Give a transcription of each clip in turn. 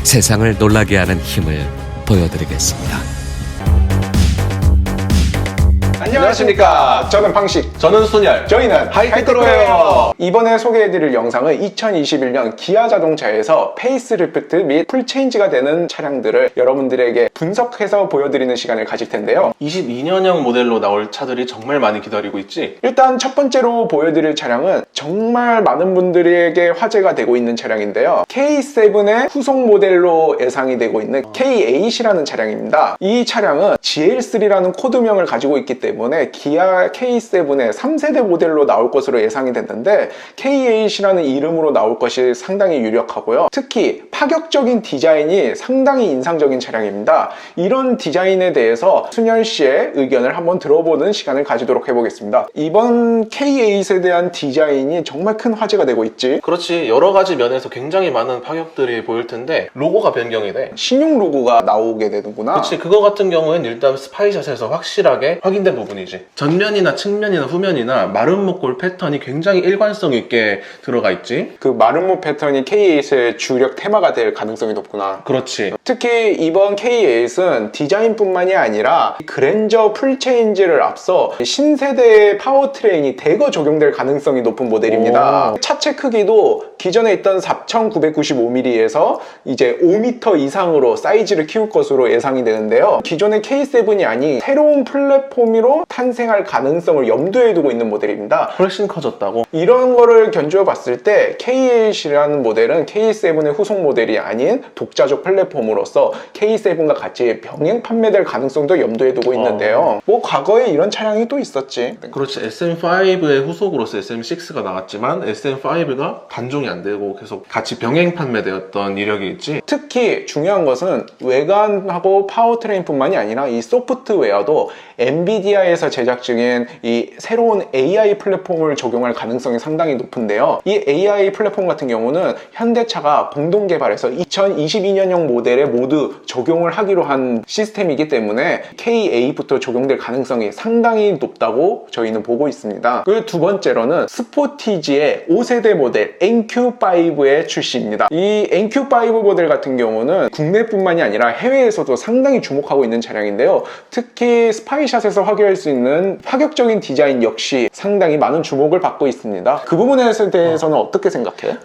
세상을 놀라게 하는 힘을 보여드리겠습니다. 안녕하십니까. 저는 방식. 저는 순열. 저희는 하이테크로예요. 이번에 소개해드릴 영상은 2021년 기아 자동차에서 페이스리프트 및 풀체인지가 되는 차량들을 여러분들에게 분석해서 보여드리는 시간을 가질 텐데요. 22년형 모델로 나올 차들이 정말 많이 기다리고 있지. 일단 첫 번째로 보여드릴 차량은 정말 많은 분들에게 화제가 되고 있는 차량인데요. K7의 후속 모델로 예상이 되고 있는 K8이라는 차량입니다. 이 차량은 GL3라는 코드명을 가지고 있기 때문에 기아 K7의 3세대 모델로 나올 것으로 예상이 됐는데 K8이라는 이름으로 나올 것이 상당히 유력하고요. 특히 파격적인 디자인이 상당히 인상적인 차량입니다. 이런 디자인에 대해서 순열 씨의 의견을 한번 들어보는 시간을 가지도록 해보겠습니다. 이번 K8에 대한 디자인이 정말 큰 화제가 되고 있지. 그렇지. 여러 가지 면에서 굉장히 많은 파격들이 보일 텐데 로고가 변경이 돼. 신용 로고가 나오게 되는구나. 그렇지. 그거 같은 경우에는 일단 스파이샷에서 확실하게 확인된 부분이지. 전면이나 측면이나 후면이나 마름모꼴 패턴이 굉장히 일관성 있게 들어가 있지. 그 마름모 패턴이 K8의 주력 테마가 될 가능성이 높구나. 그렇지. 특히 이번 K8은 디자인뿐만이 아니라 그랜저 풀체인지를 앞서 신세대의 파워트레인이 대거 적용될 가능성이 높은 모델입니다. 차체 크기도 기존에 있던 4,995mm에서 이제 5m 이상으로 사이즈를 키울 것으로 예상이 되는데요. 기존의 K7이 아닌 새로운 플랫폼으로 탄생할 가능성을 염두에 두고 있는 모델입니다. 훨씬 커졌다고? 이런 거를 견주어 봤을 때 K8이라는 모델은 K7의 후속 모델이 아닌 독자적 플랫폼으로서 K7과 같이 병행 판매될 가능성도 염두에 두고 있는데요. 뭐 과거에 이런 차량이 또 있었지. 그렇지. SM5의 후속으로서 SM6가 나왔지만 SM5가 단종이 안 되고 계속 같이 병행 판매되었던 이력이 있지. 특히 중요한 것은 외관하고 파워트레인뿐만이 아니라 이 소프트웨어도 엔비디아에서 제작 중인 이 새로운 AI 플랫폼을 적용할 가능성이 상당히 높은데요. 이 AI 플랫폼 같은 경우는 현대차가 공동 개발해서 2022년형 모델에 모두 적용을 하기로 한 시스템이기 때문에 K8부터 적용될 가능성이 상당히 높다고 저희는 보고 있습니다. 그리고 두 번째로는 스포티지의 5세대 모델 NQ5의 출시입니다. 이 NQ5 모델 같은 경우는 국내뿐만이 아니라 해외에서도 상당히 주목하고 있는 차량인데요. 특히 스파이샷에서 확인할 수 있는 파격적인 디자인 역시 상당히 많은 주목을 받고 있습니다. 그 부분에 대해서는 어떻게 생각해?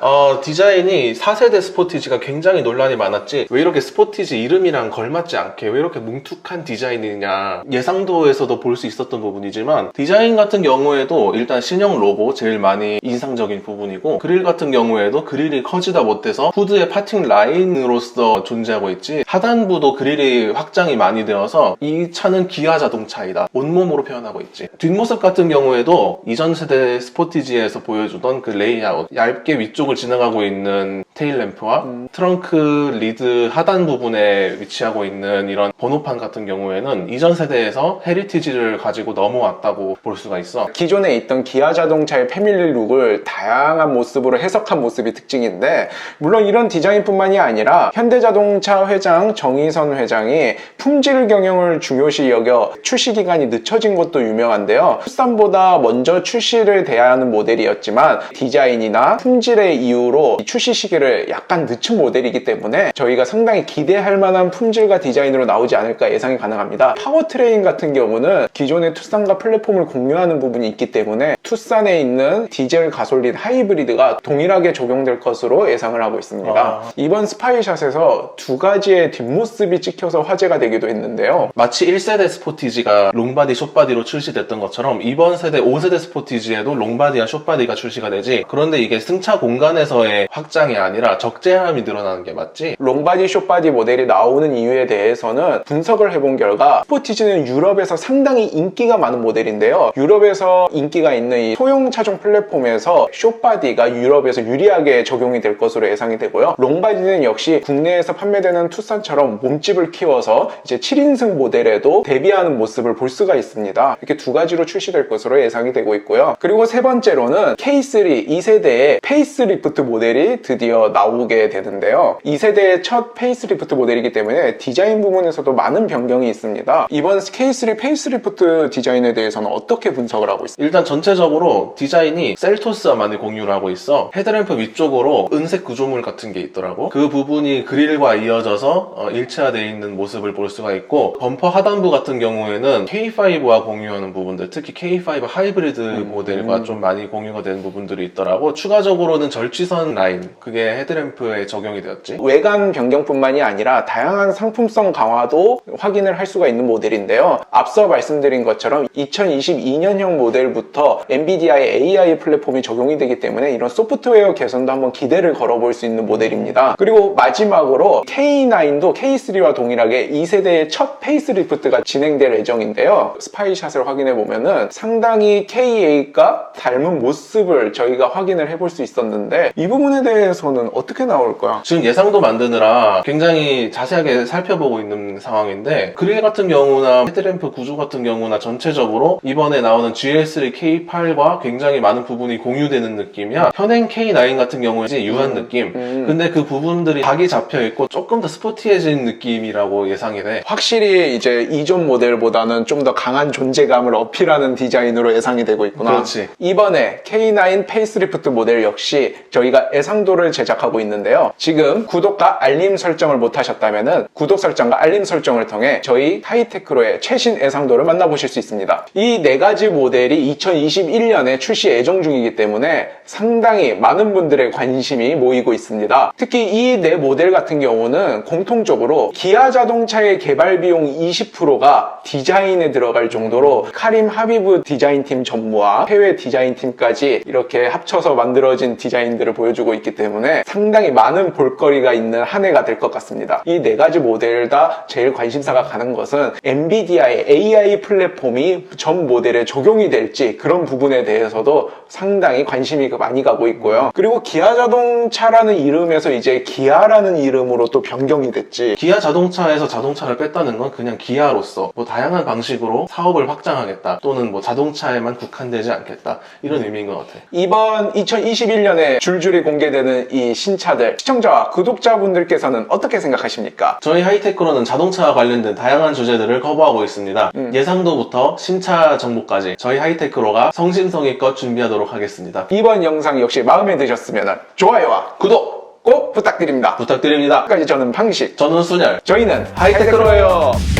디자인이 4세대 스포티지가 굉장히 논란이 많았지. 왜 이렇게 스포티지 이름이랑 걸맞지 않게 왜 이렇게 뭉툭한 디자인이냐. 예상도에서도 볼 수 있었던 부분이지만 디자인 같은 경우에도 일단 신형 로고 제일 많이 인상적인 부분이고 그릴 같은 경우에도 그릴이 커지다 못해서 후드의 파팅 라인으로서 존재하고 있지. 하단부도 그릴이 확장이 많이 되어서 이 차는 기아 자동차이다. 온몸으로 표현하고 있지. 뒷모습 같은 경우에도 이전 세대 스포티지에서 보여주던 그 레이아웃, 얇게 위쪽을 지나가고 있는 테일램프와 트렁크 리드 하단 부분에 위치하고 있는 이런 번호판 같은 경우에는 이전 세대에서 헤리티지를 가지고 넘어왔다고 볼 수가 있어. 기존에 있던 기아 자동차의 패밀리 룩을 다양한 모습으로 해석한 모습이 특징인데 물론 이런 디자인뿐만이 아니라 현대자동차 회장 정의선 회장이 품질 경영을 중요시 여겨 출시 기간이 늦춰진 것도 유명한데요. 투싼보다 먼저 출시를 돼야 하는 모델이었지만 디자인이나 품질의 이유로 출시 시기를 약간 늦춘 모델이기 때문에 저희가 상당히 기대할 만한 품질과 디자인으로 나오지 않을까 예상이 가능합니다. 파워트레인 같은 경우는 기존의 투싼과 플랫폼을 공유하는 부분이 있기 때문에 투싼에 있는 디젤 가솔린 하이브리드가 동일하게 적용될 것으로 예상을 하고 있습니다. 이번 스파이샷에서 두 가지의 뒷모습이 찍혀서 화제가 되기도 했는데요. 마치 1세대 스포티지가 롱바디 숏바디로 출시됐던 것처럼 이번 세대 5세대 스포티지에도 롱바디와 숏바디가 출시가 되지. 그런데 이게 승차 공간에서의 확장이 아니라 적재함이 늘어나는 게 맞지? 롱바디 숏바디 모델이 나오는 이유에 대해서는 분석을 해본 결과 스포티지는 유럽에서 상당히 인기가 많은 모델인데요. 유럽에서 인기가 있는 이 소형 차종 플랫폼에서 숏바디가 유럽에서 유리하게 적용이 될 것으로 예상이 되고요. 롱바디는 역시 국내에서 판매되는 투싼처럼 몸집을 키워서 이제 7인승 모델에도 대비하는 모습을 볼 수가 있습니다. 있습니다. 이렇게 두 가지로 출시될 것으로 예상이 되고 있고요. 그리고 세 번째로는 K3 2세대의 페이스리프트 모델이 드디어 나오게 되는데요. 2세대의 첫 페이스리프트 모델이기 때문에 디자인 부분에서도 많은 변경이 있습니다. 이번 K3 페이스리프트 디자인에 대해서는 어떻게 분석을 하고 있습니까? 일단 전체적으로 디자인이 셀토스와 많이 공유를 하고 있어. 헤드램프 위쪽으로 은색 구조물 같은 게 있더라고. 그 부분이 그릴과 이어져서 일체화되어 있는 모습을 볼 수가 있고, 범퍼 하단부 같은 경우에는 K5와 공유하는 부분들, 특히 K5 하이브리드 모델과 좀 많이 공유가 되는 부분들이 있더라고. 추가적으로는 절취선 라인, 그게 헤드램프에 적용이 되었지. 외관 변경뿐만이 아니라 다양한 상품성 강화도 확인을 할 수가 있는 모델인데요. 앞서 말씀드린 것처럼 2022년형 모델부터 엔비디아의 AI 플랫폼이 적용이 되기 때문에 이런 소프트웨어 개선도 한번 기대를 걸어볼 수 있는 모델입니다. 그리고 마지막으로 K9도 K3와 동일하게 2세대의 첫 페이스리프트가 진행될 예정인데요. 스파이샷을 확인해 보면은 상당히 K8과 닮은 모습을 저희가 확인을 해볼 수 있었는데, 이 부분에 대해서는 어떻게 나올까요? 지금 예상도 만드느라 굉장히 자세하게 살펴보고 있는 상황인데, 그릴 같은 경우나 헤드램프 구조 같은 경우나 전체적으로 이번에 나오는 GL3 K8과 굉장히 많은 부분이 공유되는 느낌이야. 현행 K9 같은 경우에 유한 느낌. 근데 그 부분들이 각이 잡혀있고 조금 더 스포티해진 느낌이라고 예상이 돼. 확실히 이제 이전 모델보다는 좀 더 강한 존재감을 어필하는 디자인으로 예상이 되고 있구나. 그렇지. 이번에 K9 페이스리프트 모델 역시 저희가 애상도를 제작하고 있는데요. 지금 구독과 알림 설정을 못하셨다면 구독 설정과 알림 설정을 통해 저희 하이테크로의 최신 애상도를 만나보실 수 있습니다. 이 네 가지 모델이 2021년에 출시 예정 중이기 때문에 상당히 많은 분들의 관심이 모이고 있습니다. 특히 이 네 모델 같은 경우는 공통적으로 기아 자동차의 개발 비용 20%가 디자인에 들어갈 정도로 카림 하비브 디자인팀 전무와 해외 디자인팀까지 이렇게 합쳐서 만들어진 디자인들을 보여주고 있기 때문에 상당히 많은 볼거리가 있는 한 해가 될 것 같습니다. 이 네 가지 모델 다 제일 관심사가 가는 것은 엔비디아의 AI 플랫폼이 전 모델에 적용이 될지, 그런 부분에 대해서도 상당히 관심이 많이 가고 있고요. 그리고 기아 자동차라는 이름에서 이제 기아라는 이름으로 또 변경이 됐지. 기아 자동차에서 자동차를 뺐다는 건 그냥 기아로서 뭐 다양한 방식으로 사업을 확장하겠다, 또는 뭐 자동차에만 국한되지 않겠다, 이런 의미인 것 같아. 이번 2021년에 줄줄이 공개되는 이 신차들, 시청자와 구독자분들께서는 어떻게 생각하십니까? 저희 하이테크로는 자동차와 관련된 다양한 주제들을 커버하고 있습니다. 예상도부터 신차 정보까지 저희 하이테크로가 성심성의껏 준비하도록 하겠습니다. 이번 영상 역시 마음에 드셨으면 좋아요와 구독 꼭 부탁드립니다. 부탁드립니다. 지금까지 저는 방식, 저는 순열. 저희는 하이테크로예요.